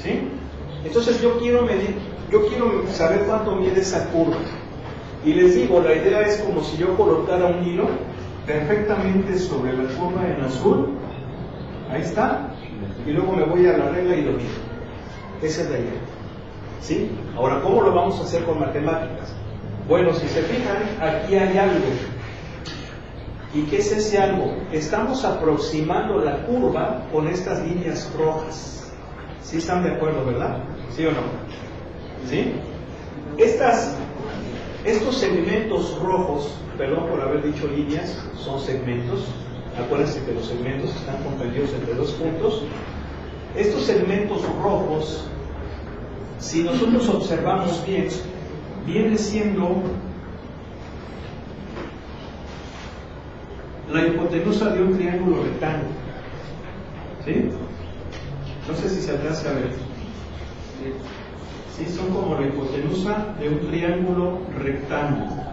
¿Sí? Entonces yo quiero medir, yo quiero saber cuánto mide esa curva. Y les digo, la idea es como si yo colocara un hilo perfectamente sobre la curva en azul. Ahí está. Y luego me voy a la regla y lo mido. Esa es la idea. ¿Sí? Ahora, ¿cómo lo vamos a hacer con matemáticas? Bueno, si se fijan, aquí hay algo. ¿Y qué es ese algo? Estamos aproximando la curva con estas líneas rojas. ¿Sí están de acuerdo, verdad? ¿Sí o no? ¿Sí? Estos segmentos rojos, perdón por haber dicho líneas, son segmentos. Acuérdense que los segmentos están comprendidos entre dos puntos. Estos segmentos rojos, si nosotros observamos bien, viene siendo la hipotenusa de un triángulo rectángulo. ¿Sí? No sé si se alcanza a ver. Sí, son como la hipotenusa de un triángulo rectángulo.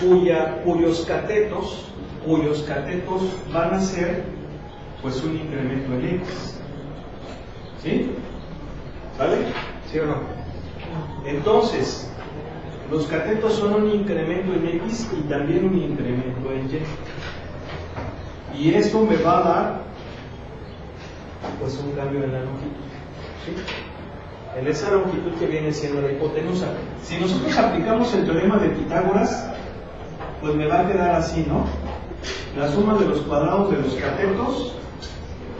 Cuyos catetos van a ser pues un incremento en X. ¿Sí? ¿Vale? ¿Sí o no? Entonces, los catetos son un incremento en X y también un incremento en Y. Y esto me va a dar pues un cambio en la longitud. ¿Sí? En esa longitud que viene siendo la hipotenusa. Si nosotros aplicamos el teorema de Pitágoras, pues me va a quedar así, ¿no? La suma de los cuadrados de los catetos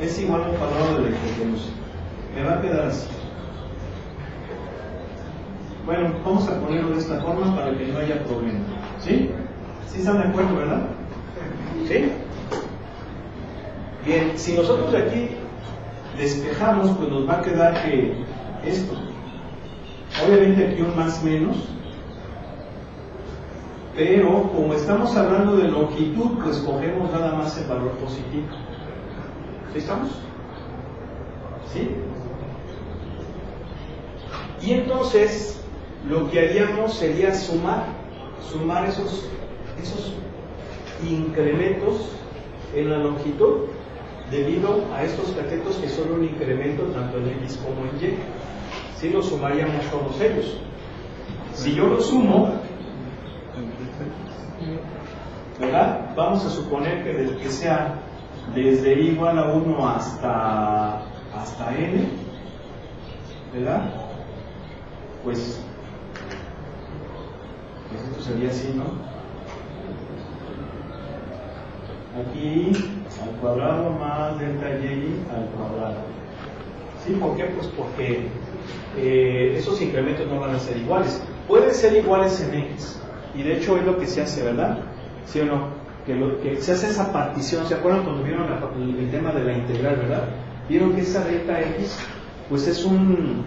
es igual al cuadrado de la hipotenusa. Me va a quedar así. Bueno, vamos a ponerlo de esta forma para que no haya problema. ¿Sí? ¿Sí están de acuerdo, verdad? ¿Sí? Bien, si nosotros de aquí despejamos, pues nos va a quedar que esto. Obviamente aquí un más menos. Pero como estamos hablando de longitud, pues cogemos nada más el valor positivo. ¿Sí estamos? ¿Sí? Y entonces lo que haríamos sería sumar esos incrementos en la longitud debido a estos catetos que son un incremento tanto en X como en Y. Si los sumaríamos todos ellos. Si yo los sumo, ¿verdad? Vamos a suponer que sea desde I igual a 1 hasta N, ¿verdad? Pues esto sería así, ¿no? Aquí al cuadrado más delta Y al cuadrado. ¿Sí? ¿Por qué? Pues porque esos incrementos no van a ser iguales. Pueden ser iguales en X. Y de hecho es lo que se hace, ¿verdad? ¿Sí o no? Que se hace esa partición. ¿Se acuerdan cuando vieron el tema de la integral, verdad? Vieron que esa delta X pues es un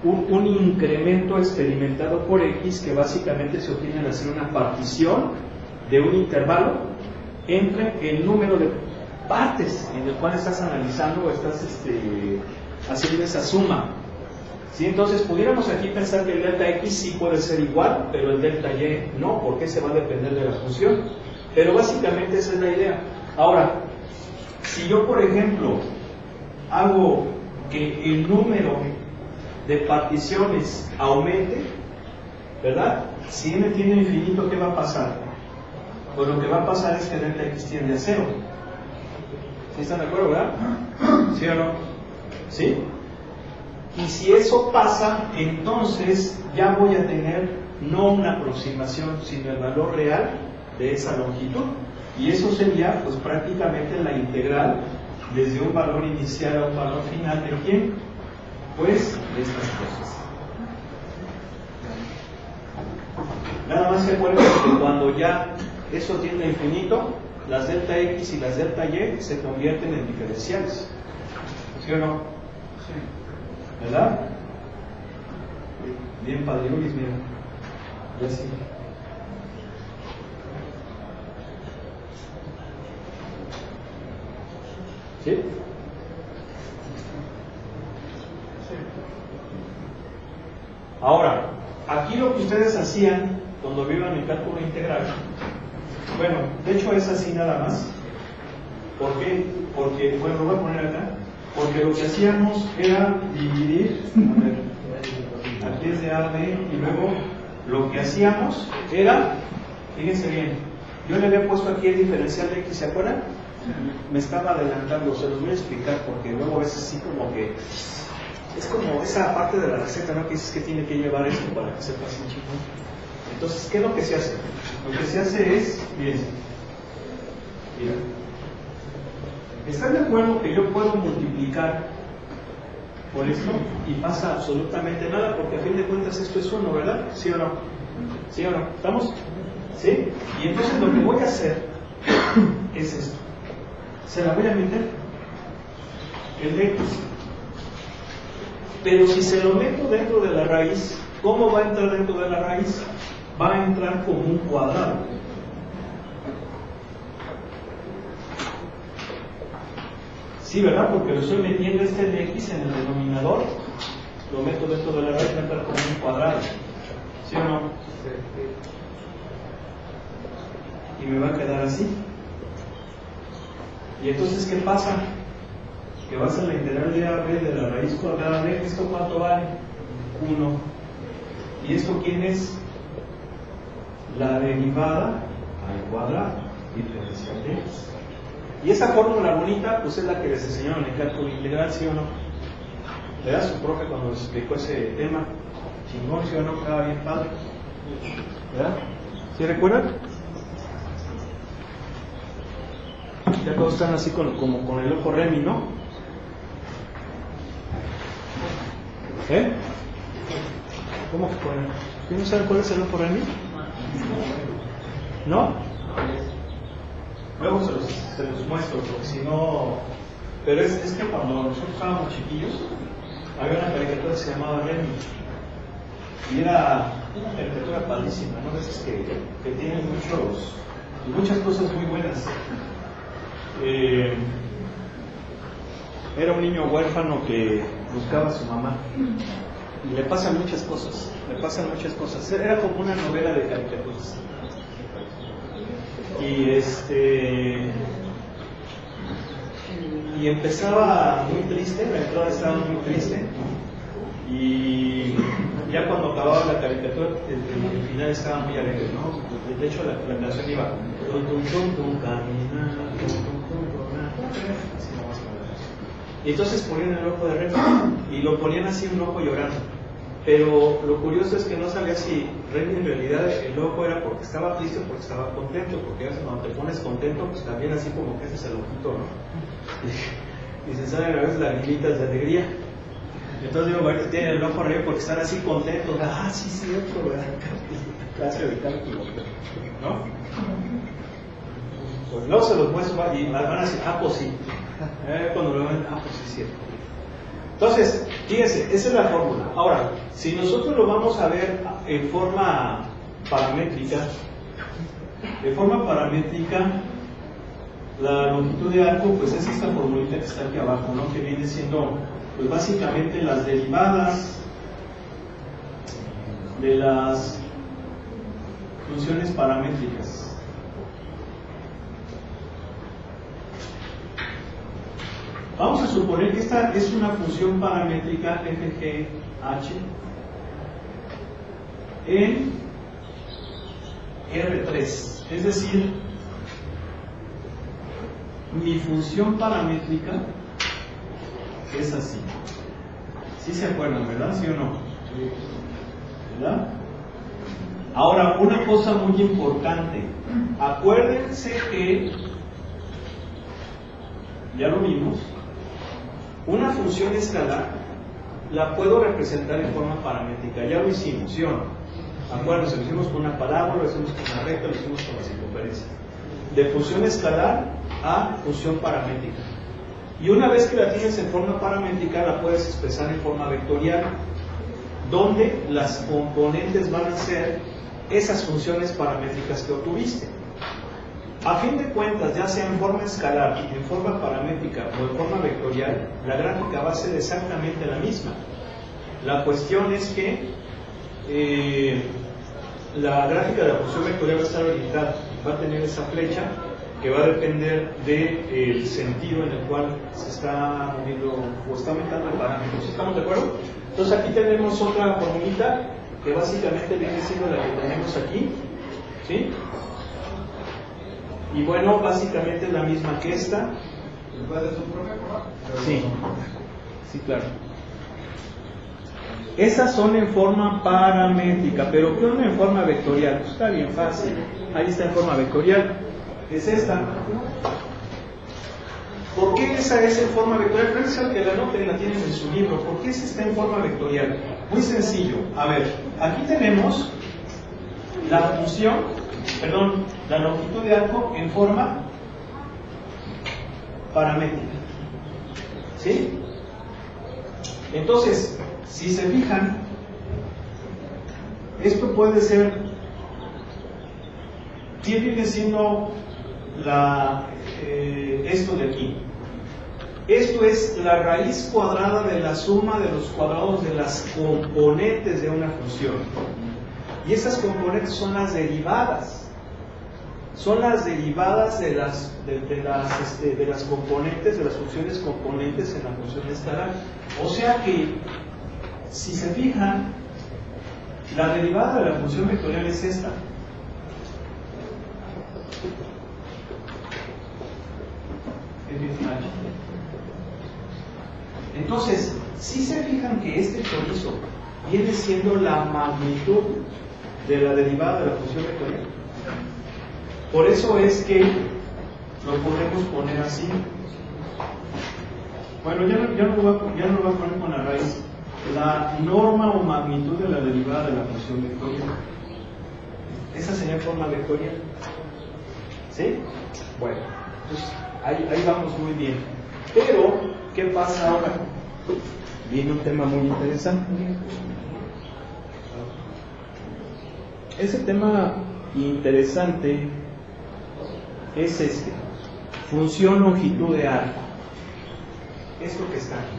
incremento experimentado por X que básicamente se obtiene al hacer una partición de un intervalo entre el número de partes en el cual estás analizando o estás haciendo esa suma. ¿Sí? Entonces pudiéramos aquí pensar que el delta X sí puede ser igual, pero el delta Y no, porque se va a depender de la función. Pero básicamente esa es la idea. Ahora, si yo por ejemplo hago que el número de particiones aumente, ¿verdad? Si n tiene infinito, ¿qué va a pasar? Pues lo que va a pasar es que delta X tiende a 0. ¿Sí están de acuerdo, verdad? ¿Sí o no? ¿Sí? Y si eso pasa, entonces ya voy a tener no una aproximación, sino el valor real de esa longitud. Y eso sería, pues prácticamente la integral desde un valor inicial a un valor final de ¿quién? Pues de estas cosas. Nada más se acuerden que cuando ya eso tiende a infinito, las delta X y las delta Y se convierten en diferenciales. ¿Sí o no? Sí. ¿Verdad? Bien, Padre Luis, mira. Ya sí. ¿Sí? Ahora, aquí lo que ustedes hacían cuando vieron el cálculo integral, bueno, de hecho es así nada más, ¿Por qué? Porque, bueno, lo voy a poner acá, porque lo que hacíamos era dividir, a ver, aquí es de A, B, y luego lo que hacíamos era, fíjense bien, yo le había puesto aquí el diferencial de X, ¿se acuerdan? Me estaba adelantando, se los voy a explicar porque luego a veces sí como que es como esa parte de la receta, ¿no? Que dices que tiene que llevar esto para que sepa así chingón. Entonces, ¿qué es lo que se hace? Lo que se hace es, miren, mira, ¿están de acuerdo que yo puedo multiplicar por esto y pasa absolutamente nada? Porque a fin de cuentas esto es 1, ¿verdad? ¿Sí o no? ¿Sí o no? ¿Estamos? ¿Sí? Y entonces lo que voy a hacer es esto. Se la voy a meter, el de X. Pero si se lo meto dentro de la raíz, ¿cómo va a entrar dentro de la raíz? Va a entrar como un cuadrado. Sí, ¿verdad? Porque lo estoy metiendo este de X en el denominador, lo meto dentro de la raíz, va a entrar como un cuadrado. ¿Sí o no? Y me va a quedar así. Y entonces, ¿qué pasa? Que vas a la integral de AB de la raíz cuadrada de ¿esto cuánto vale? 1. ¿Y esto quién es? La derivada al cuadrado, diferencial de X. Y esa fórmula bonita, pues es la que les enseñaron en el cálculo integral, ¿sí o no? Le da su profe cuando les explicó ese tema. Chingón, ¿sí o no? Quedaba bien padre. ¿Verdad? ¿Sí recuerdan? Ya todos están así como con el ojo Remy, ¿no? ¿Eh? ¿Cómo que con el? ¿Quién no sabe cuál es el ojo Remy? ¿No? Luego se los muestro, porque si no... Pero es que cuando nosotros estábamos chiquillos, había una caricatura que se llamaba Remy. Y era una caricatura padrísima, ¿no? De esas que tienen muchas cosas muy buenas. Era un niño huérfano que buscaba a su mamá y le pasan muchas cosas, era como una novela de caricaturas y empezaba muy triste, la entrada estaba muy triste y ya cuando acababa la caricatura el final estaba muy alegre, ¿no? De hecho la canción iba y entonces ponían el ojo de Remy y lo ponían así un ojo llorando, pero lo curioso es que no sabía si Remy en realidad el ojo era porque estaba triste o porque estaba contento, porque a veces cuando te pones contento pues también así como que ese es el ojito, ¿no? Y se salen a veces lagrimitas de alegría. Entonces digo, ahorita tienen el ojo Remy porque están así contentos, sí, cierto, ¿verdad? Clase de cálculo, ¿no? Pues luego se los muestro y van a decir, pues sí. Cuando lo ven, pues sí, es cierto. Entonces, fíjense, esa es la fórmula. Ahora, si nosotros lo vamos a ver en forma paramétrica, la longitud de arco, pues es esta formulita que está aquí abajo, ¿no? Que viene siendo, pues básicamente las derivadas de las funciones paramétricas. Vamos a suponer que esta es una función paramétrica FGH en R3, es decir, mi función paramétrica es así. ¿Sí se acuerdan, verdad? ¿Sí o no? ¿Verdad? Ahora, una cosa muy importante, acuérdense que ya lo vimos. Una función escalar la puedo representar en forma paramétrica. Ya lo hicimos, ¿sí o no? Acuérdense, lo hicimos con una parábola, lo hicimos con una recta, lo hicimos con la circunferencia. De función escalar a función paramétrica. Y una vez que la tienes en forma paramétrica, la puedes expresar en forma vectorial, donde las componentes van a ser esas funciones paramétricas que obtuviste. A fin de cuentas, ya sea en forma escalar, en forma paramétrica o en forma vectorial, la gráfica va a ser exactamente la misma. La cuestión es que la gráfica de la función vectorial va a estar orientada, va a tener esa flecha, que va a depender del sentido en el cual se está moviendo o está aumentando el parámetro. ¿Sí estamos de acuerdo? Entonces aquí tenemos otra formulita que básicamente viene siendo la que tenemos aquí, ¿sí? Y bueno, básicamente es la misma que esta. Sí, sí, claro. Esas son en forma paramétrica, pero ¿qué onda en forma vectorial? Pues está bien fácil. Ahí está en forma vectorial. Es esta. ¿Por qué esa es en forma vectorial? Creo que la anoten, la tienen en su libro. ¿Por qué esa está en forma vectorial? Muy sencillo. A ver, aquí tenemos la función, la longitud de arco en forma paramétrica. ¿Sí? Entonces, si se fijan, esto puede ser, ¿qué viene siendo esto de aquí? Esto es la raíz cuadrada de la suma de los cuadrados de las componentes de una función. Y esas componentes son las derivadas. Son las derivadas de las componentes, de las funciones componentes en la función escalar. O sea que, si se fijan, la derivada de la función vectorial es esta. Entonces, si se fijan que este chorizo viene siendo la magnitud de la derivada de la función vectorial. Por eso es que lo podemos poner así. Bueno, ya no lo voy a poner con la raíz. La norma o magnitud de la derivada de la función vectorial. Esa sería forma vectorial. ¿Sí? Bueno, entonces ahí vamos muy bien. Pero, ¿qué pasa ahora? Viene un tema muy interesante. Ese tema interesante es este: función longitud de arco. Esto que está aquí.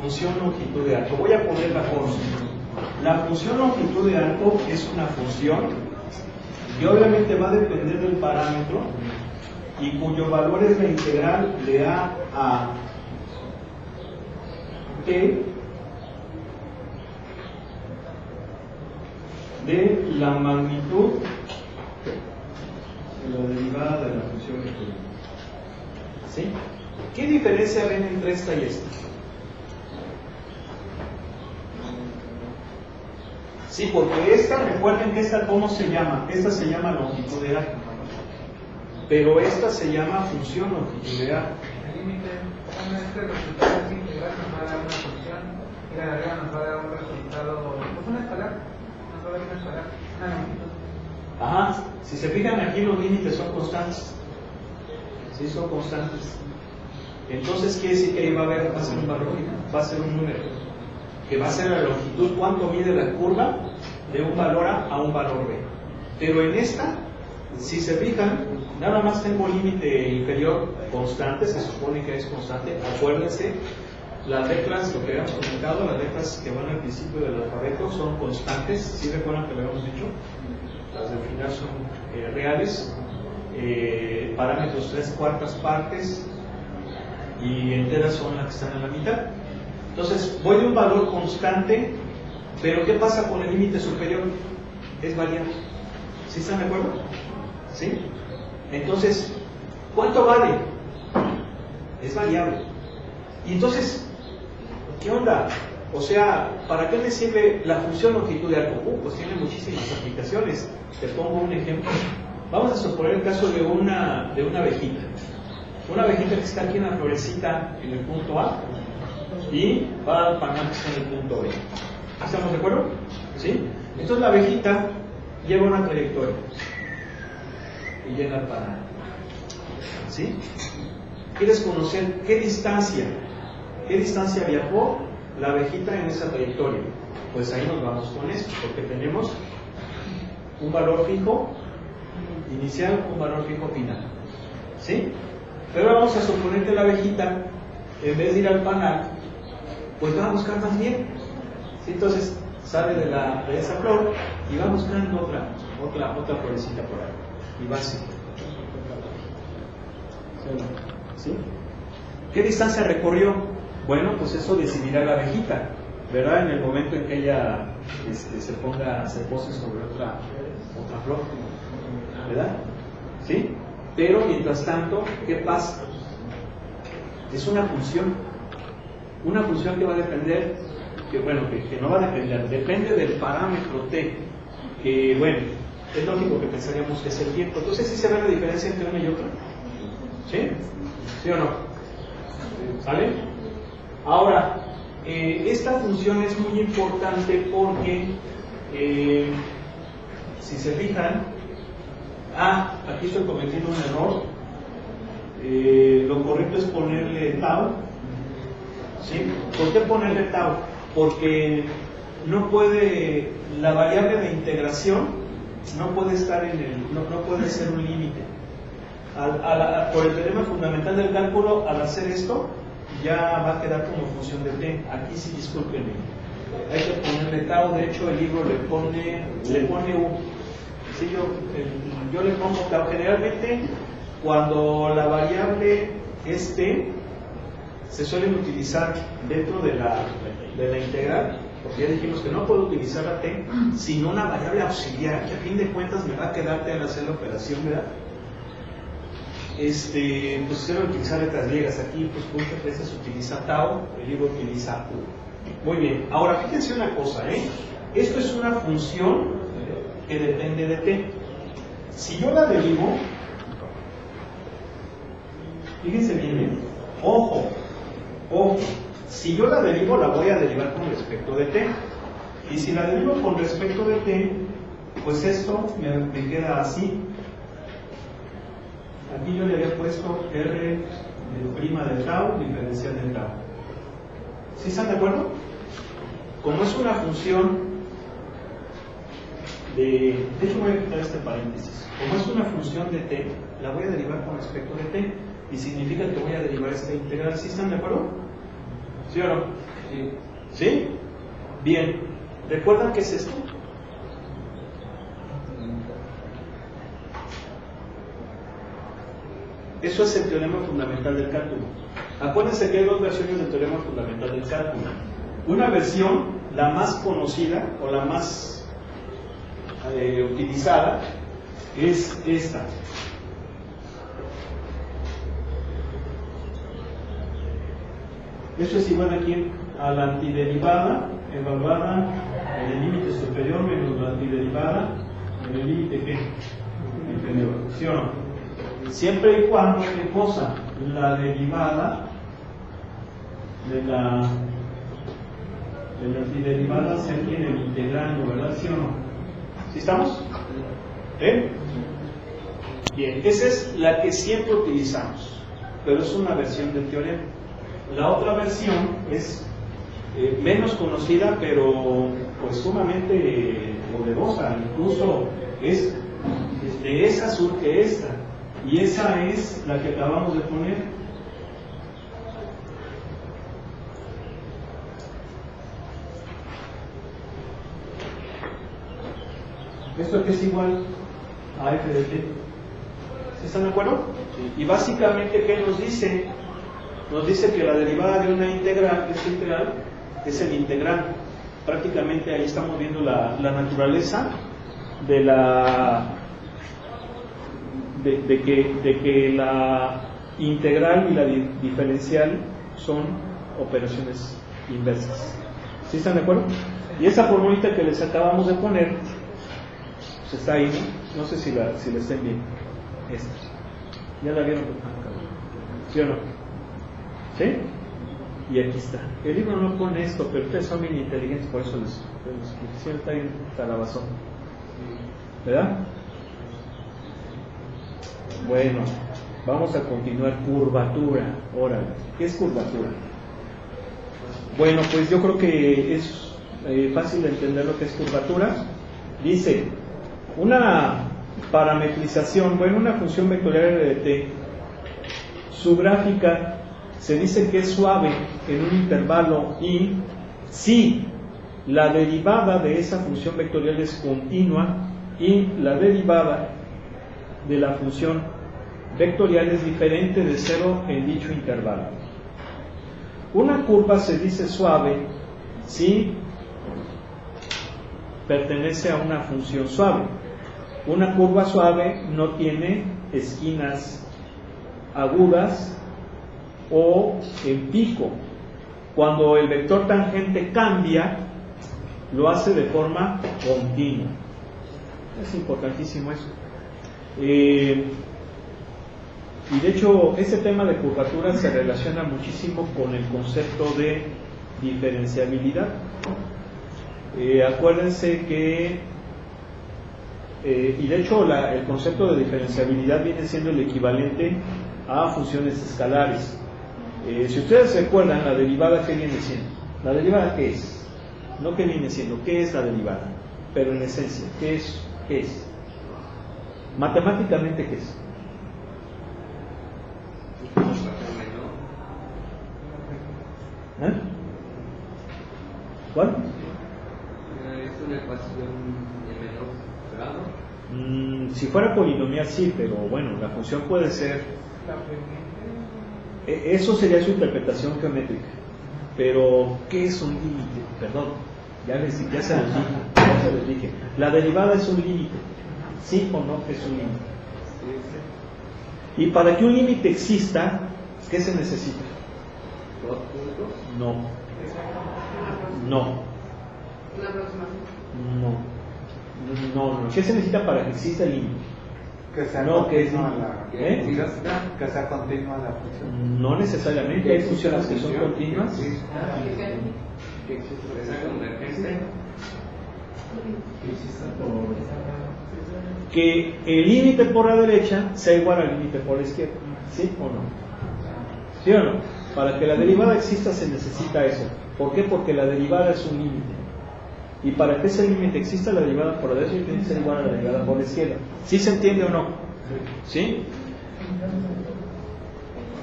Función longitud de arco. Voy a poner la fórmula. La función longitud de arco es una función que obviamente va a depender del parámetro y cuyo valor es la integral de a t de la magnitud de la derivada de la función vectorial. ¿Sí? ¿Qué diferencia ven entre esta y esta? Sí, porque esta, recuerden que esta, ¿cómo se llama? Esta se llama longitud de arco, pero esta se llama función longitud de arco. El límite, este resultado es integral, nos va a dar una función, y la de arriba nos va a dar un resultado, pues una escalar, nos va a dar una escalar, una longitud. Ajá, si se fijan aquí los límites son constantes. Sí, son constantes. Entonces quiere decir que ahí va a ser un valor, va a ser un número, que va a ser la longitud, cuánto mide la curva de un valor A a un valor B. Pero en esta, si se fijan, nada más tengo límite inferior constante, se supone que es constante. Acuérdense, las letras, lo que habíamos comentado, las letras que van al principio del alfabeto son constantes. ¿Sí recuerdan que lo habíamos dicho? Las del final son reales, parámetros 3/4 partes y enteras son las que están en la mitad. Entonces voy de un valor constante, pero ¿qué pasa con el límite superior? Es variable. ¿Sí están de acuerdo? ¿Sí? Entonces, ¿cuánto vale? Es variable. Y entonces, ¿qué onda? O sea, ¿para qué me sirve la función longitud de arco? Pues tiene muchísimas aplicaciones. Te pongo un ejemplo. Vamos a suponer el caso de una abejita. Una abejita que está aquí en la florecita en el punto A y va al panal que está en el punto B. ¿Estamos de acuerdo? ¿Sí? Entonces la abejita lleva una trayectoria y llega al panal. ¿Sí? ¿Quieres conocer qué distancia viajó la abejita en esa trayectoria? Pues ahí nos vamos con esto, porque tenemos un valor fijo inicial, un valor fijo final. ¿Sí? Pero vamos a suponer que la abejita, en vez de ir al panal, pues va a buscar más bien. ¿Sí? Entonces sale de esa flor y va buscando otra florecita por ahí. Y va así. ¿Sí? ¿Qué distancia recorrió? Bueno, pues eso decidirá la abejita, ¿verdad? En el momento en que ella se pose sobre otra flor, ¿verdad? ¿Sí? Pero mientras tanto, ¿qué pasa? Es una función que va a depender, que no va a depender, depende del parámetro T, que bueno, es lógico que pensaríamos que es el tiempo. Entonces, ¿sí se ve la diferencia entre una y otra? ¿Sí? ¿Sí o no? ¿Sale? Ahora, esta función es muy importante porque, si se fijan, aquí estoy cometiendo un error. Lo correcto es ponerle tau. ¿Sí? ¿Por qué ponerle tau? Porque no puede, la variable de integración no puede estar no puede ser un límite. Por el teorema fundamental del cálculo, al hacer esto, ya va a quedar como función de t. Aquí sí, discúlpenme, hay que ponerle tau. De hecho, el libro le pone u. Sí, yo le pongo tau. Generalmente, cuando la variable es t, se suelen utilizar dentro de la integral, porque ya dijimos que no puedo utilizar la t, sino una variable auxiliar, que a fin de cuentas me va a quedar t al hacer la operación, ¿verdad? Pues suelen utilizar letras griegas. Aquí, pues muchas veces se utiliza tau, el libro utiliza u. Muy bien, ahora fíjense una cosa, esto es una función que depende de t. Si yo la derivo, fíjense bien, ojo, si yo la derivo, la voy a derivar con respecto de t. Y si la derivo con respecto de t, pues esto me queda así. Aquí yo le había puesto r prima de tau diferencial de tau. ¿Sí están de acuerdo? Como es una función de hecho voy a quitar este paréntesis. Como es una función de t, la voy a derivar con respecto de t. Y significa que voy a derivar esta integral. ¿Sí están de acuerdo? ¿Sí o no? Sí. ¿Sí? Bien. ¿Recuerdan qué es esto? Eso es el teorema fundamental del cálculo. Acuérdense que hay dos versiones del teorema fundamental del cálculo. Una versión, la más conocida o la más utilizada, es esta. Eso es igual aquí a la antiderivada evaluada en el límite superior menos la antiderivada en el límite inferior. ¿Sí o no? Siempre y cuando, ¿qué cosa? La derivada de la antiderivada se tiene el integrando, ¿verdad? ¿Sí o no? ¿Sí estamos? Bien, esa es la que siempre utilizamos, pero es una versión del teorema. La otra versión es menos conocida, pero pues sumamente poderosa. Incluso de esa surge esta, y esa es la que acabamos de poner. Esto que es igual a f de t. ¿Sí están de acuerdo? Sí. Y básicamente, ¿qué nos dice? Nos dice que la derivada de una integral, esta integral, es el integral. Prácticamente ahí estamos viendo la naturaleza de que la integral y la diferencial son operaciones inversas. ¿Sí están de acuerdo? Y esa formulita que les acabamos de poner, pues está ahí, ¿no? No sé si la estén viendo. Esta. ¿Ya la vieron? ¿Sí o no? ¿Sí? Y aquí está. El libro no pone esto, pero ustedes son bien inteligentes, por eso les quisiera estar en talabazón. ¿Verdad? Bueno, vamos a continuar. Curvatura. Ahora, ¿qué es curvatura? Bueno, pues yo creo que es fácil de entender lo que es curvatura. Dice, una parametrización, una función vectorial de t, su gráfica se dice que es suave en un intervalo y si la derivada de esa función vectorial es continua y la derivada de la función vectorial es diferente de cero en dicho intervalo. Una curva se dice suave si pertenece a una función suave. Una curva suave no tiene esquinas agudas o en pico. Cuando el vector tangente cambia, lo hace de forma continua. Es importantísimo eso. Y de hecho, este tema de curvatura se relaciona muchísimo con el concepto de diferenciabilidad. Acuérdense que, y de hecho el concepto de diferenciabilidad viene siendo el equivalente a funciones escalares. Si ustedes se acuerdan, la derivada, ¿qué viene siendo? ¿La derivada qué es? No qué viene siendo, ¿qué es la derivada? Pero en esencia, ¿qué es? ¿Qué es? Matemáticamente, ¿qué es? ¿Eh? ¿Cuál? Es una ecuación de menor grado. Si fuera polinomial sí, pero bueno, la función puede ser... Eso sería su interpretación geométrica. Pero, ¿qué es un límite? Perdón, ya se los dije. La derivada es un límite. ¿Sí o no es un límite? Y para que un límite exista, ¿qué se necesita? ¿Dos puntos? No. Una aproximación. No. ¿Qué se necesita para que exista el límite? Que sea No, que es continua que sea continua la función. No necesariamente, hay funciones que son continuas. Que el límite por la derecha sea igual al límite por la izquierda. ¿Sí o no? ¿Sí o no? Para que la derivada exista se necesita eso. ¿Por qué? Porque la derivada es un límite. Y para que ese límite exista, la derivada por la derecha tiene que ser igual a la derivada por la izquierda. ¿Sí se entiende o no? ¿Sí?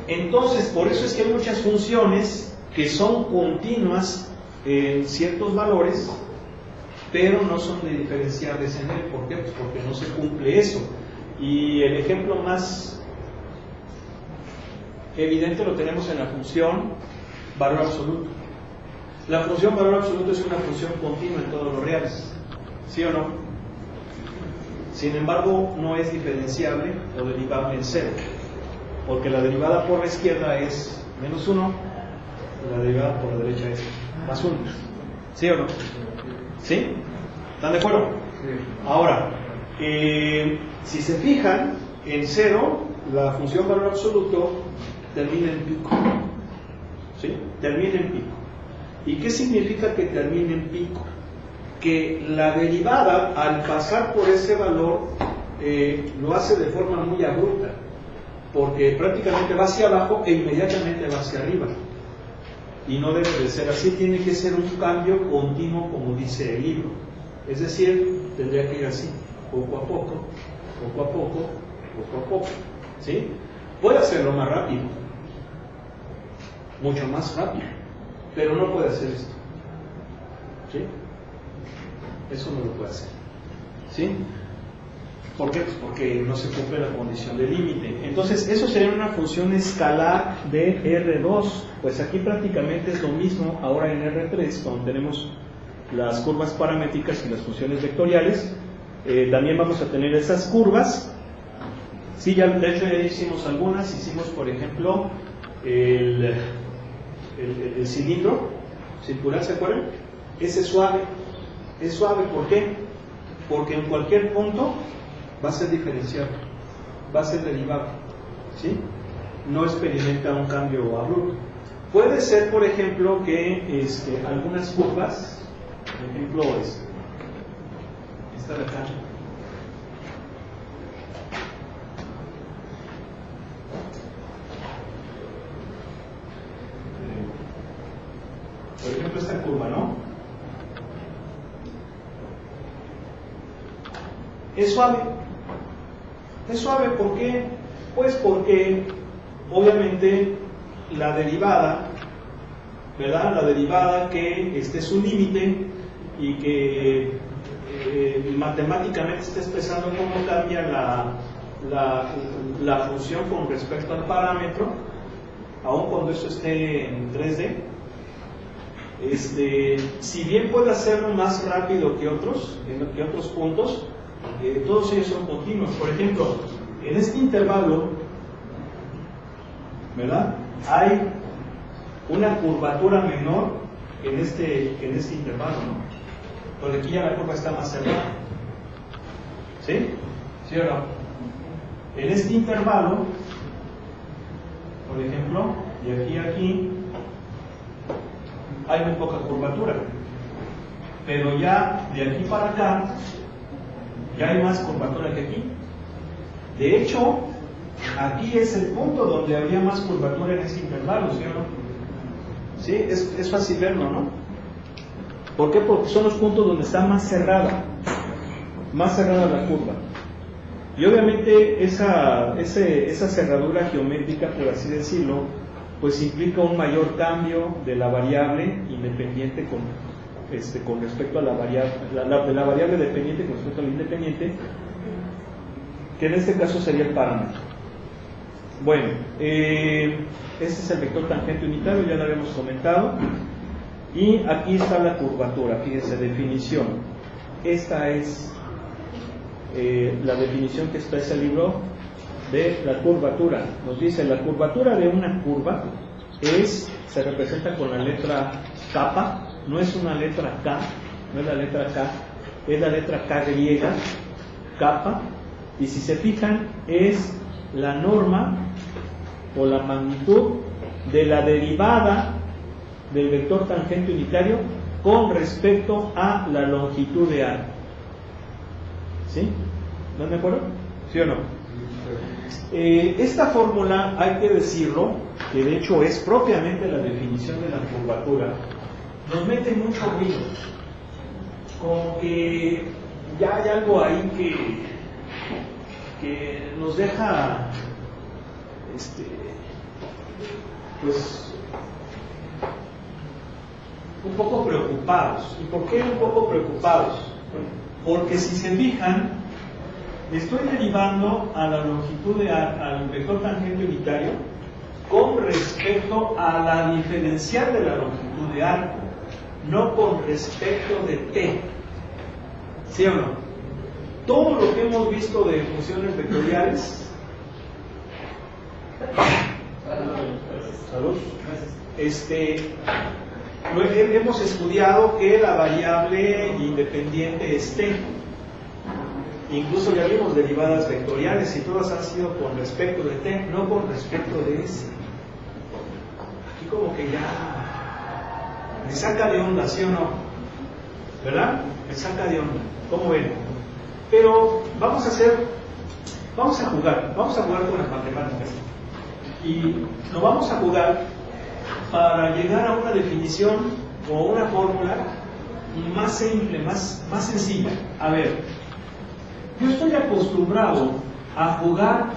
Entonces, por eso es que hay muchas funciones que son continuas en ciertos valores, pero no son diferenciables en él. ¿Por qué? Pues porque no se cumple eso. Y el ejemplo más evidente lo tenemos en la función valor absoluto. La función valor absoluto es una función continua en todos los reales, ¿sí o no? Sin embargo, no es diferenciable o derivable en cero, porque la derivada por la izquierda es menos 1, y la derivada por la derecha es más 1. ¿Sí o no? ¿Sí? ¿Están de acuerdo? Sí. Ahora, si se fijan, en cero, la función valor absoluto termina en pico. ¿Sí? Termina en pico. ¿Y qué significa que termine en pico? Que la derivada, al pasar por ese valor, lo hace de forma muy abrupta, porque prácticamente va hacia abajo e inmediatamente va hacia arriba. Y no debe de ser así, tiene que ser un cambio continuo, como dice el libro. Es decir, tendría que ir así, poco a poco, poco a poco, poco a poco. ¿Sí? Puede hacerlo más rápido, mucho más rápido, pero no puede hacer esto. ¿Sí? Eso no lo puede hacer. ¿Sí? ¿Por qué? Pues porque no se cumple la condición de límite. Entonces, eso sería una función escalar de R2. Pues aquí prácticamente es lo mismo ahora en R3, cuando tenemos las curvas paramétricas y las funciones vectoriales. También vamos a tener esas curvas. Sí, ya, de hecho ya hicimos algunas. Hicimos, por ejemplo, el cilindro circular, ¿se acuerdan? Ese es suave. Es suave, ¿por qué? Porque en cualquier punto va a ser diferenciado, va a ser derivable, ¿sí? No experimenta un cambio abrupto. Puede ser, por ejemplo, que algunas curvas, por ejemplo, esta de acá, por ejemplo, esta curva, ¿no? Es suave. Es suave, ¿por qué? Pues porque obviamente la derivada, ¿verdad? La derivada que este es un límite y que matemáticamente está expresando cómo cambia la función con respecto al parámetro, aun cuando esto esté en 3D. Si bien puede hacerlo más rápido que otros puntos, todos ellos son continuos. Por ejemplo, en este intervalo, ¿verdad?, hay una curvatura menor en este intervalo, ¿no? Porque aquí ya la curva está más cerrada. ¿Sí? ¿Sí o no? En este intervalo, por ejemplo, de aquí a aquí, hay muy poca curvatura. Pero ya de aquí para acá, ya hay más curvatura que aquí. De hecho, aquí es el punto donde habría más curvatura en este intervalo, ¿sí o no? Sí, es fácil verlo, ¿no? ¿Por qué? Porque son los puntos donde está más cerrada la curva. Y obviamente esa cerradura geométrica, por así decirlo, pues implica un mayor cambio de la variable independiente con respecto a la variable, de la variable dependiente con respecto al independiente, que en este caso sería el parámetro. Bueno, este es el vector tangente unitario, ya lo habíamos comentado. Y aquí está la curvatura, fíjense, definición. Esta es la definición que está en ese libro de la curvatura. Nos dice: la curvatura de una curva se representa con la letra kappa, no es una letra K, no es la letra K, es la letra K griega, kappa, y si se fijan es la norma o la magnitud de la derivada del vector tangente unitario con respecto a la longitud de A. ¿Sí? ¿No me acuerdo? ¿Sí o no? Esta fórmula, hay que decirlo, que de hecho es propiamente la definición de la curvatura, nos mete mucho ruido, como que ya hay algo ahí que nos deja pues un poco preocupados. ¿Y por qué un poco preocupados? Porque si se fijan, estoy derivando a la longitud al vector tangente unitario con respecto a la diferencial de la longitud de arco, no con respecto de t. ¿Sí o no? Todo lo que hemos visto de funciones vectoriales, hemos estudiado que la variable independiente es t. Incluso ya vimos derivadas vectoriales y todas han sido con respecto de t, no con respecto de s. Aquí como que ya me saca de onda, ¿sí o no? ¿Verdad? Me saca de onda. ¿Cómo ven? Pero vamos a jugar con las matemáticas. Y lo vamos a jugar para llegar a una definición o una fórmula más simple, más sencilla. A ver, yo estoy acostumbrado a jugar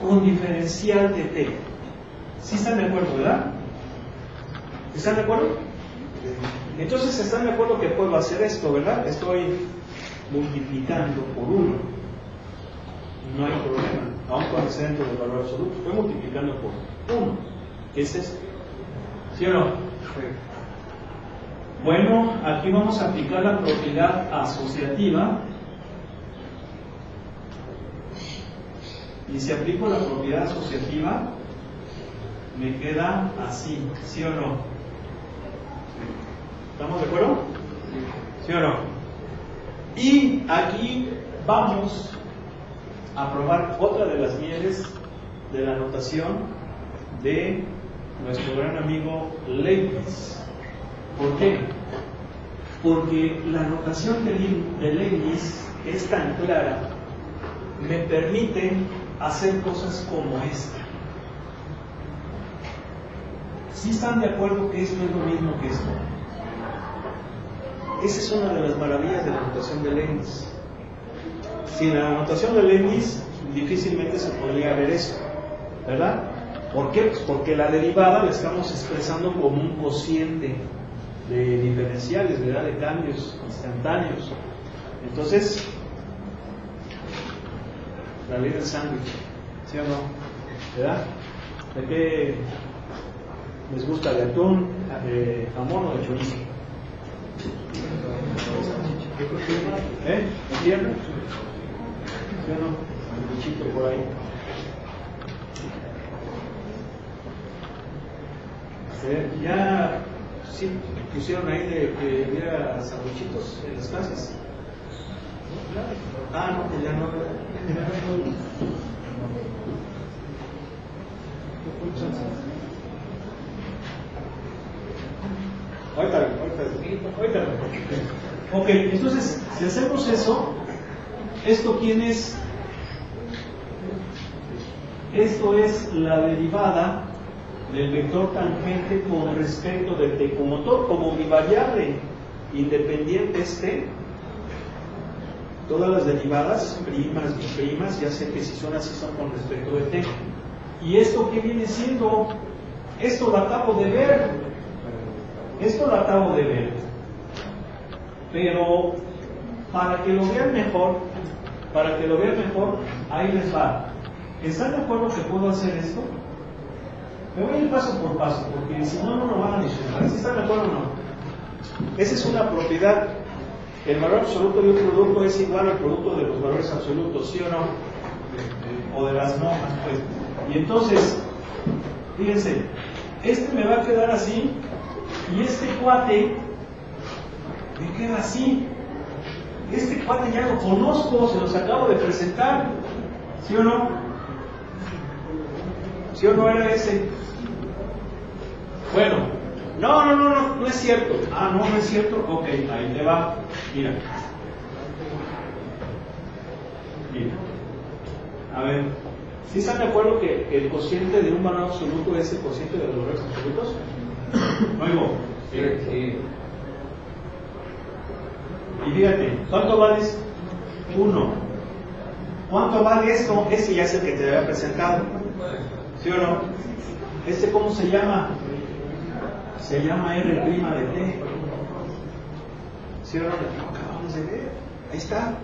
con diferencial de t. ¿Sí están de acuerdo, verdad? ¿Están de acuerdo? Entonces están de acuerdo que puedo hacer esto, ¿verdad? Estoy multiplicando por 1. No hay problema, aun cuando sea dentro del valor absoluto. Estoy multiplicando por 1. ¿Qué es esto? ¿Sí o no? Sí. Bueno, aquí vamos a aplicar la propiedad asociativa. Y si aplico la propiedad asociativa, me queda así, ¿sí o no? ¿Estamos de acuerdo? ¿Sí o no? Y aquí vamos a probar otra de las mieles de la notación de nuestro gran amigo Leibniz. ¿Por qué? Porque la notación de Leibniz es tan clara, me permite hacer cosas como esta. ¿Sí están de acuerdo que esto es lo mismo que esto? Esa es una de las maravillas de la notación de Leibniz. Sin la notación de Leibniz difícilmente se podría ver eso, ¿verdad? ¿Por qué? Pues porque la derivada la estamos expresando como un cociente de diferenciales, ¿verdad? De cambios instantáneos. Entonces, La ley del sándwich, ¿sí o no? ¿Verdad? ¿De qué les gusta? ¿De atún, de jamón o de chorizo? ¿Entienden? ¿Sí o no? Sanduichito por ahí. Ya sí pusieron ahí de que hubiera sanduichitos en las casas. Ah, no, pues ya no. Ahorita. Ok, entonces, si hacemos eso, ¿esto quién es? Esto es la derivada del vector tangente con respecto del T-motor. Como mi variable independiente es T, todas las derivadas, primas, biprimas, ya sé que si son así son con respecto de T. ¿Y esto qué viene siendo? Esto lo acabo de ver. Pero para que lo vean mejor, ahí les va. ¿Están de acuerdo que puedo hacer esto? Me voy a ir paso por paso, porque si no, no lo van a disfrutar. ¿Sí están de acuerdo o no? Esa es una propiedad. El valor absoluto de un producto es igual al producto de los valores absolutos, ¿sí o no? O de las normas, pues. Y entonces, fíjense, este me va a quedar así, y este cuate me queda así. Este cuate ya lo conozco, se los acabo de presentar, ¿sí o no? ¿Sí o no era ese? Bueno, no es cierto. Ah, no es cierto. Ok, ahí te va. Mira. A ver, ¿sí están de acuerdo que el cociente de un valor absoluto es el cociente de los valores absolutos? Oigo. Sí. Y fíjate, ¿cuánto vale 1? ¿Cuánto vale esto? Ese ya es el que te había presentado. ¿Sí o no? ¿Este cómo se llama? Se llama R' de T. ¿Sí o no? Lo acabamos de ver. Ahí está.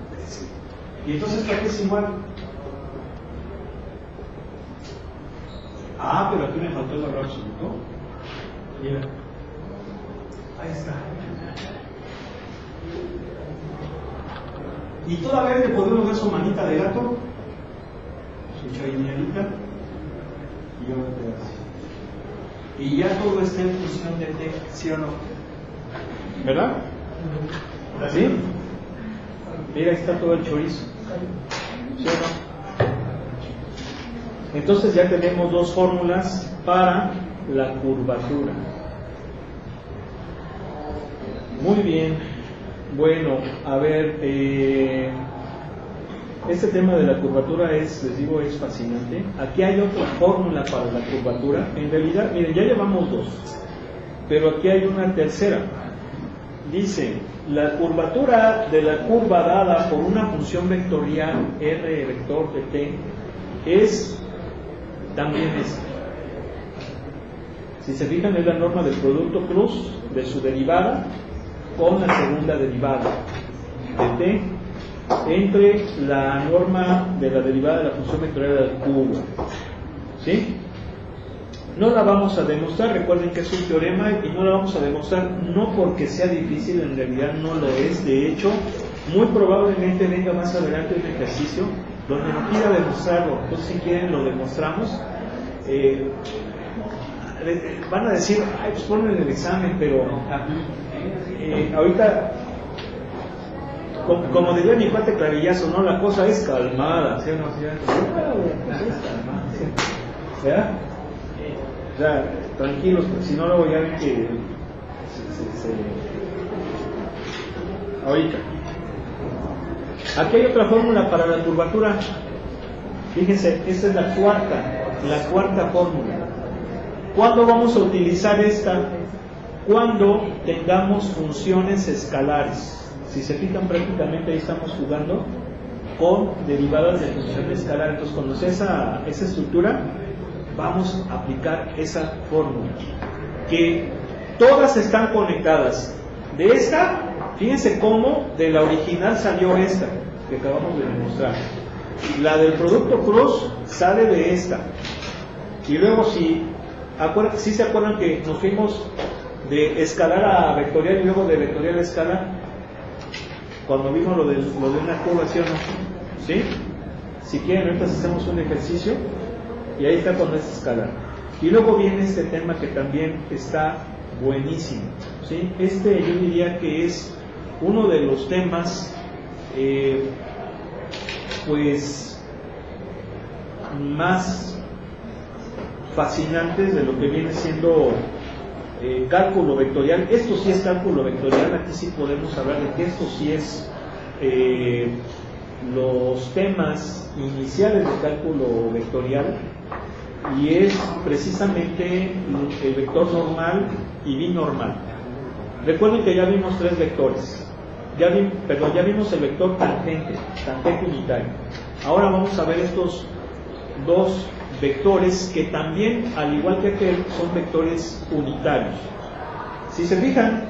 Y entonces, ¿qué es igual? Ah, pero aquí me faltó el valor absoluto. Mira. Ahí está. Y todavía le podemos ver su manita de gato, su chainelita, y yo me quedo así. Y ya todo está en función de T, ¿sí o no? ¿Verdad? ¿Sí? Mira, ahí está todo el chorizo. ¿Sí o no? Entonces ya tenemos dos fórmulas para la curvatura. Muy bien. Bueno, a ver, este tema de la curvatura les digo, es fascinante. Aquí hay otra fórmula para la curvatura. En realidad, miren, ya llevamos dos, pero aquí hay una tercera. Dice, la curvatura de la curva dada por una función vectorial R vector de T es también esta. Si se fijan, es la norma del producto cruz de su derivada con la segunda derivada de T entre la norma de la derivada de la función vectorial de la curva. ¿Sí? No la vamos a demostrar, recuerden que es un teorema y no la vamos a demostrar no porque sea difícil, en realidad no lo es. De hecho, muy probablemente venga más adelante un ejercicio donde no quiera demostrarlo. Entonces, si quieren, lo demostramos. Van a decir, ay, pues ponen el examen, pero ahorita, como diría mi cuate Clavillazo, no, la cosa es calmada, ¿sí o no? ¿Verdad? O sea, tranquilos, porque si no luego ya ven que ahorita. Aquí hay otra fórmula para la curvatura. Fíjense, esta es la cuarta fórmula. ¿Cuándo vamos a utilizar esta? Cuando tengamos funciones escalares. Si se fijan, prácticamente ahí estamos jugando con derivadas de función escalar. Entonces, cuando sea esa estructura, vamos a aplicar esa fórmula. Que todas están conectadas. De esta, fíjense cómo de la original salió esta, que acabamos de demostrar. La del producto cruz sale de esta. Y luego si se acuerdan que nos fuimos de escalar a vectorial y luego de vectorial a escalar, cuando vimos lo de una curva, ¿sí o no? ¿Sí? Si quieren, ahorita hacemos un ejercicio y ahí está cuando es escalar. Y luego viene este tema que también está buenísimo, ¿sí? Yo diría que es uno de los temas pues más fascinantes de lo que viene siendo cálculo vectorial. Esto sí es cálculo vectorial, aquí sí podemos hablar de que esto sí es los temas iniciales de cálculo vectorial, y es precisamente el vector normal y binormal. Recuerden que ya vimos tres vectores. Ya vimos el vector tangente unitario. Ahora vamos a ver estos dos vectores que también, al igual que aquel, son vectores unitarios. Si se fijan,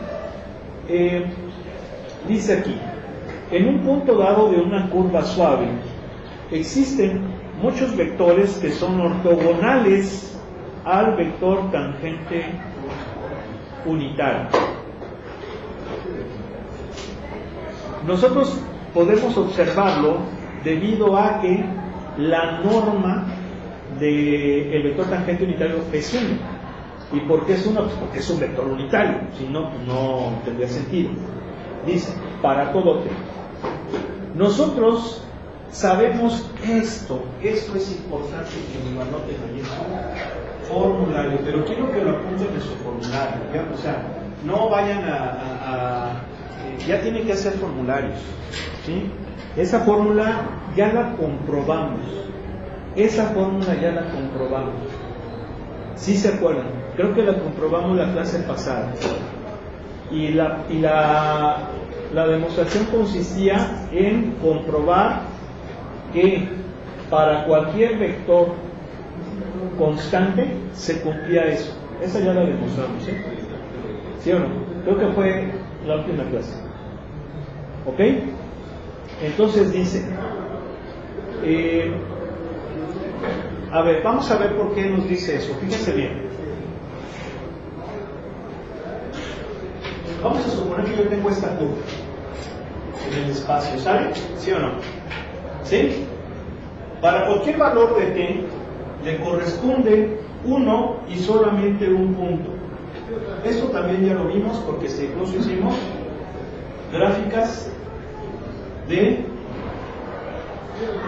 dice aquí, en un punto dado de una curva suave, existen muchos vectores que son ortogonales al vector tangente unitario. Nosotros podemos observarlo debido a que la norma del vector tangente unitario es 1. ¿Y por qué es 1? Pues porque es un vector unitario, si no, no tendría sentido. Dice, para todo t. Nosotros sabemos esto es importante que lo anoten ahí en su formulario, pero quiero que lo apunten en su formulario, ¿ya? O sea, no vayan ya tienen que hacer formularios, ¿sí? Esa fórmula ya la comprobamos. ¿Sí se acuerdan? Creo que la comprobamos la clase pasada. Y la demostración consistía en comprobar que para cualquier vector constante se cumplía eso. Esa ya la demostramos, ¿eh? ¿Sí o no? Creo que fue la última clase. ¿Ok? Entonces dice, a ver, vamos a ver por qué nos dice eso. Fíjense bien. Vamos a suponer que yo tengo esta curva en el espacio, ¿sale? ¿Sí o no? ¿Sí? Para cualquier valor de t le corresponde uno y solamente un punto. Esto también ya lo vimos porque incluso hicimos gráficas de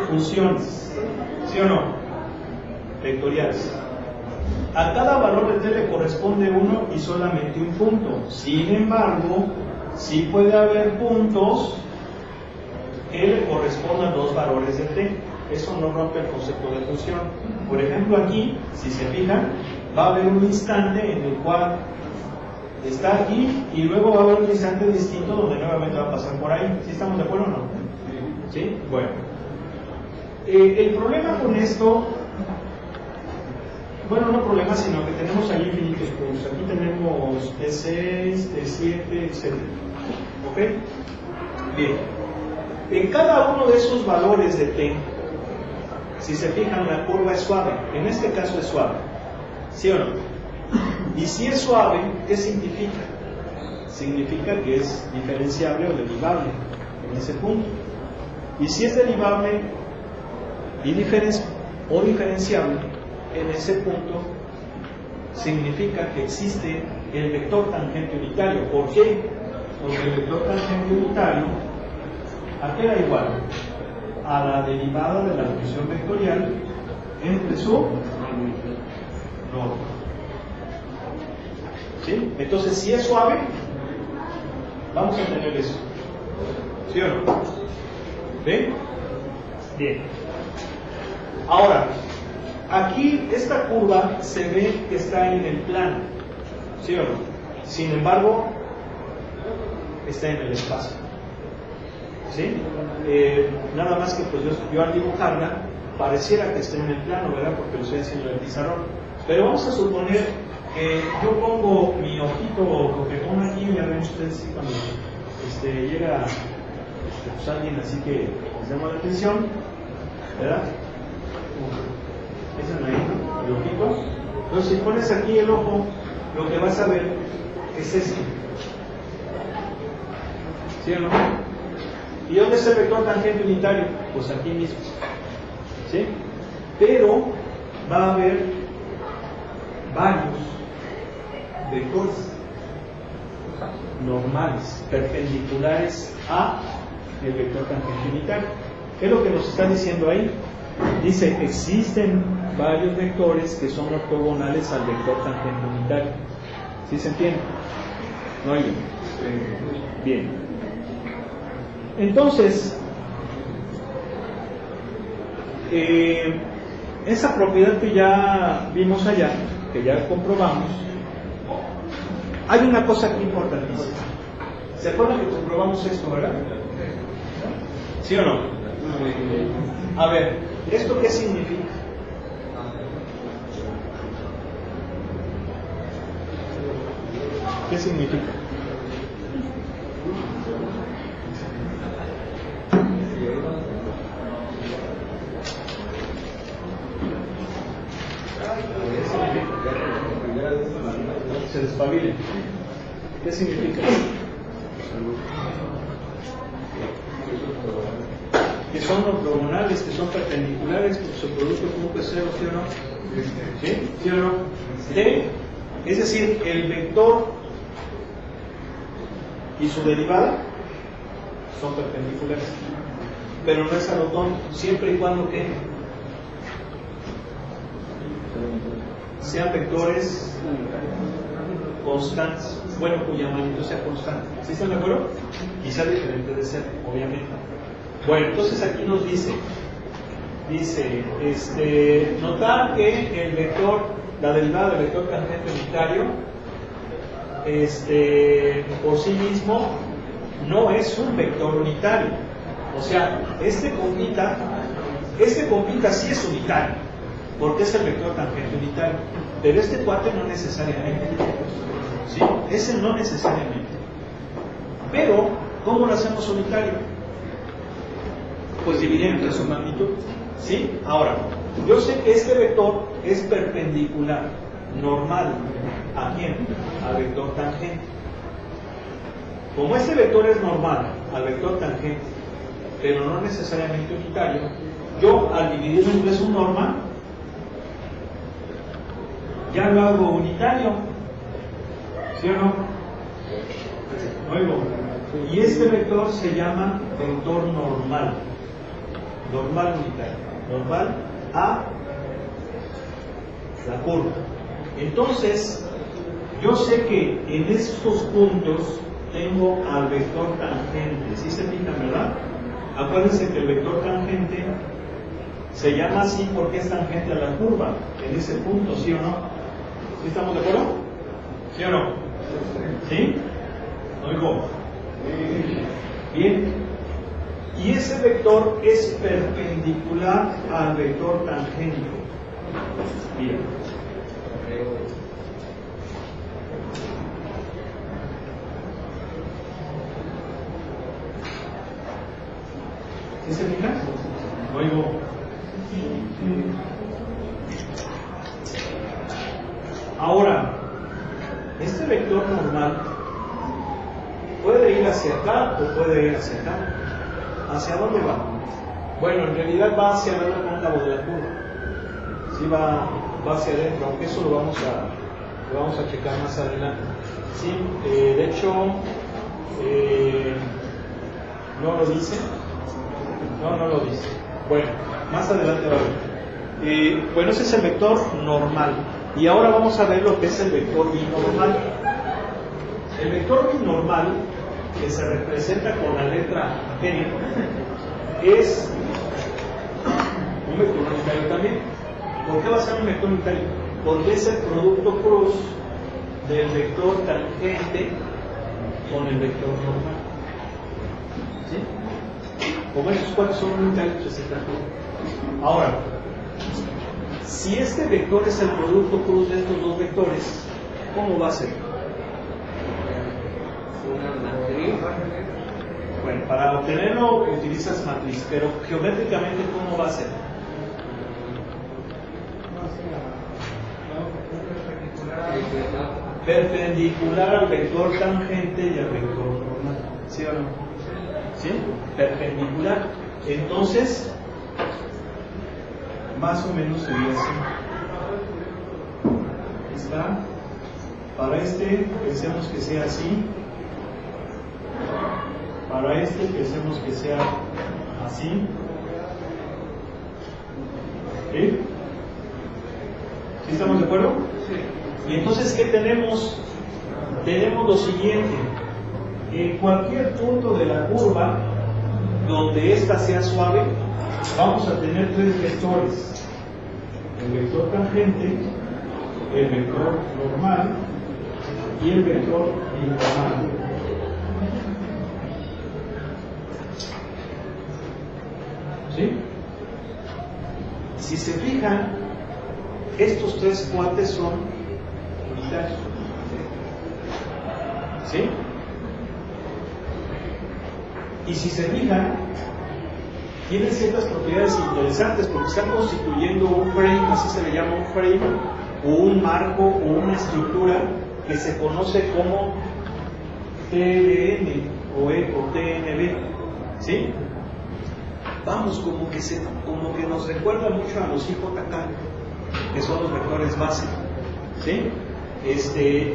funciones, ¿sí o no? Vectoriales. A cada valor de t le corresponde uno y solamente un punto. Sin embargo, sí puede haber puntos que le correspondan dos valores de t. Eso no rompe el concepto de función. Por ejemplo, aquí, si se fijan, va a haber un instante en el cual está aquí y luego va a haber un instante distinto donde nuevamente va a pasar por ahí. ¿Sí estamos de acuerdo o no? ¿Sí? Bueno. El problema con esto, bueno, no problema, sino que tenemos ahí infinitos puntos. Aquí tenemos T6, T7, etc. ¿Ok? Bien. En cada uno de esos valores de t, si se fijan, la curva es suave. En este caso es suave. ¿Sí o no? Y si es suave, ¿qué significa? Significa que es diferenciable o derivable en ese punto. Y si es derivable y diferenciable en ese punto, significa que existe el vector tangente unitario. ¿Por qué? Porque el vector tangente unitario, ¿a qué da igual? A la derivada de la función vectorial entre su norma. ¿Sí? Entonces, si es suave, vamos a tener eso. ¿Sí o no? ¿Sí? Bien. Ahora, aquí esta curva se ve que está en el plano. ¿Sí o no? Sin embargo, está en el espacio. ¿Sí? Nada más que pues yo al dibujarla pareciera que esté en el plano, ¿verdad? Porque lo estoy haciendo en el pizarrón. Pero vamos a suponer que yo pongo mi ojito o que pongo aquí, ya ven ustedes sí, cuando llega pues alguien así que les llama la atención, ¿verdad? Ese es ahí, ¿no? El ojito. Entonces, si pones aquí el ojo, lo que vas a ver es esto. ¿Sí o no? ¿Y dónde es el vector tangente unitario? Pues aquí mismo. ¿Sí? Pero va a haber varios vectores normales, perpendiculares a el vector tangente unitario. ¿Qué es lo que nos está diciendo ahí? Dice, existen varios vectores que son ortogonales al vector tangente unitario. ¿Sí se entiende? ¿No hay? Bien. Entonces, esa propiedad que ya vimos allá, que ya comprobamos, hay una cosa aquí importantísima. ¿Se acuerdan que comprobamos esto, verdad? ¿Sí o no? A ver, ¿esto qué significa? ¿Qué significa? Se despabile. ¿Qué significa? Que son ortogonales, que son perpendiculares, que su producto punto cero, ¿sí o no? ¿Sí? ¿Sí o no? ¿Sí? Es decir, el vector y su derivada son perpendiculares, pero no es alotón, siempre y cuando que sean vectores constantes, bueno, cuya magnitud sea constante. ¿Sí están de acuerdo? Quizá diferente de ser, obviamente. Bueno, entonces aquí nos dice, notar que el vector, la derivada del vector tangente unitario, por sí mismo no es un vector unitario. O sea, este compita sí es unitario, porque es el vector tangente unitario, pero este cuate no necesariamente. ¿Sí? Ese no necesariamente. Pero, ¿cómo lo hacemos unitario? Pues dividiendo entre su magnitud. ¿Sí? Ahora, yo sé que este vector es perpendicular, normal. ¿A quién? Al vector tangente. Como este vector es normal al vector tangente, pero no necesariamente unitario, yo al dividirlo entre su norma, ya lo hago unitario. ¿Sí o no? Oigo. Y este vector se llama vector normal. Normal unitario. Normal a la curva. Entonces, yo sé que en estos puntos tengo al vector tangente. ¿Sí se fijan, verdad? Acuérdense que el vector tangente se llama así porque es tangente a la curva. En ese punto, ¿sí o no? ¿Sí estamos de acuerdo? ¿Sí o no? ¿Sí? Oigo. Bien. Y ese vector es perpendicular al vector tangente. Bien. ¿Sí se fijan? Oigo. Ahora, este vector normal puede ir hacia acá o puede ir hacia acá. ¿Hacia dónde va? Bueno, en realidad va hacia el otro cóncavo de la curva. Sí, va hacia adentro, aunque eso lo vamos a checar más adelante. Sí, de hecho, no lo dice. No lo dice. Bueno, más adelante va a ver. Bueno, ese es el vector normal. Y ahora vamos a ver lo que es el vector binormal. El vector binormal, que se representa con la letra G, es un vector unitario también. ¿Por qué va a ser un vector unitario? Porque es el producto cruz del vector tangente con el vector normal. ¿Sí? Como esos cuatro son unitarios, etc. Ahora, si este vector es el producto cruz de estos dos vectores, ¿cómo va a ser? Una matriz. Bueno, para obtenerlo utilizas matriz, pero geométricamente, ¿cómo va a ser? Perpendicular al vector tangente y al vector normal. ¿Sí o no? ¿Sí? Perpendicular. Entonces, más o menos sería así. Está. Para este, pensemos que sea así. Para este, pensemos que sea así. ¿Sí? ¿Sí estamos de acuerdo? Sí. Y entonces, ¿qué tenemos? Tenemos lo siguiente. En cualquier punto de la curva donde ésta sea suave, vamos a tener tres vectores: el vector tangente, el vector normal y el vector binormal. ¿Sí? Si se fijan, estos tres cuates son unitarios. ¿Sí? Y si se fijan, tienen ciertas propiedades interesantes porque están constituyendo un frame, así se le llama un frame, o un marco, o una estructura que se conoce como TLN o TNB. ¿Sí? Vamos, como que nos recuerda mucho a los IJK, que son los vectores base. ¿Sí?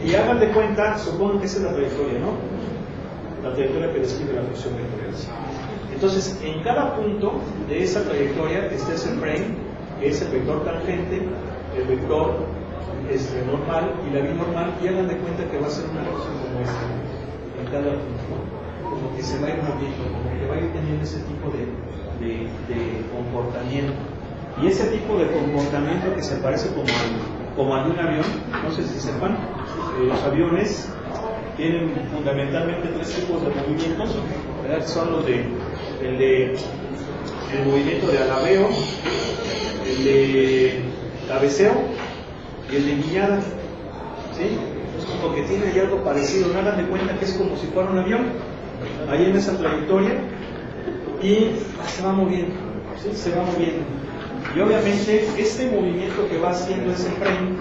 Y hagan de cuenta, supongo que esa es la trayectoria, ¿no? La trayectoria que describe la función vectorial. Entonces, en cada punto de esa trayectoria está ese frame, que es el vector tangente, el vector normal y la binormal, y hagan de cuenta que va a ser una cosa como esta, en cada punto, como que se va a ir moviendo, como que va a ir teniendo ese tipo de comportamiento. Y ese tipo de comportamiento que se parece como al de un avión, no sé si sepan, los aviones tienen fundamentalmente tres tipos de movimientos, ¿verdad? Que son los el movimiento de alabeo, el de cabeceo y el de guiñada. ¿Sí? Es como que tiene ahí algo parecido, no hagan de cuenta que es como si fuera un avión, ahí en esa trayectoria, y se va moviendo, ¿sí? Se va moviendo. Y obviamente este movimiento que va haciendo ese frame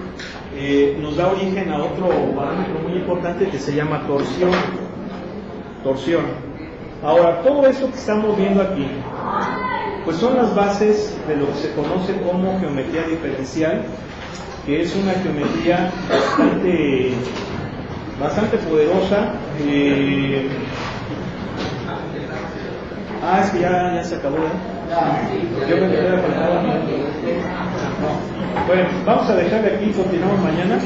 nos da origen a otro parámetro muy importante que se llama torsión. Ahora, todo esto que estamos viendo aquí, pues son las bases de lo que se conoce como geometría diferencial, que es una geometría bastante poderosa. Es que ya se acabó, ¿eh? Yo me quedé faltando. Bueno, vamos a dejar de aquí, continuamos mañana.